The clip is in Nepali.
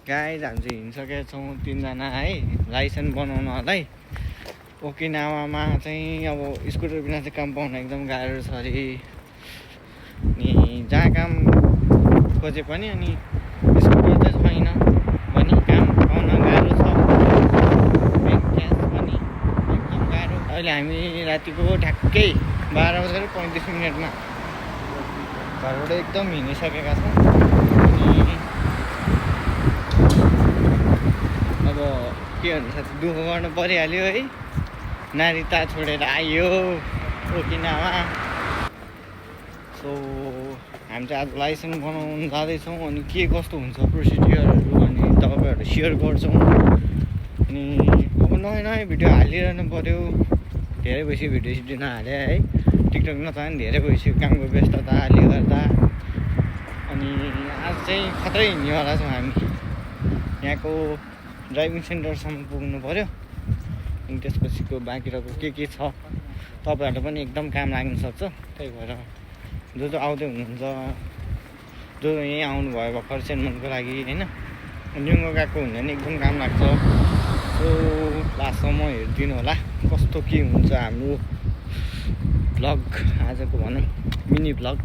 गाइज हामी चाहिँ हिँडिसकेका छौँ 3 जना है लाइसेन्स बनाउनलाई। ओकिनावामा चाहिँ अब स्कुटर बिना चाहिँ काम पाउन एकदम गाह्रो छ अरे। अनि जहाँ काम खोजे पनि अनि स्कुटर चाहिँ छैन भने काम पाउन गाह्रो छ। ब्याङ्क क्यास पनि एकदम गाह्रो। अहिले हामी रातिको ठ्याक्कै 12:35 घरबाट एकदम हिँडिसकेका छौँ। अब के भन्नु साथी, दुःख गर्नु परिहाल्यो है। नारिता छोडेर आइयो ओकिनावा। सो हामी चाहिँ आज लाइसेन्स बनाउनु जाँदैछौँ। अनि के कस्तो हुन्छ प्रोसिडियरहरू अनि तपाईँहरू सेयर गर्छौँ। अनि अब नयाँ भिडियो हालिरहनु पऱ्यो। धेरै भइसक्यो भिडियो सिडियो नहाले है। टिकटक नचलाउने धेरै भइसक्यो कामको व्यस्तताले गर्दा। अनि आज चाहिँ खत्रै हिँड्नेवाला छौँ हामी। यहाँको ड्राइभिङ सेन्टरसम्म पुग्नु पऱ्यो। अनि त्यसपछिको बाँकीको के छ तपाईँहरूलाई पनि एकदम काम लाग्न सक्छ। त्यही भएर जो आउँदै हुनुहुन्छ, जो यहीँ आउनुभयो भर्खर सेन्टमेन्टको लागि होइन, न्युङ्गो गएको हुने नि एकदम काम लाग्छ। सो लास्टसम्म हेरिदिनु होला कस्तो के हुन्छ हाम्रो भ्लग आजको भनौँ मिनी भ्लग।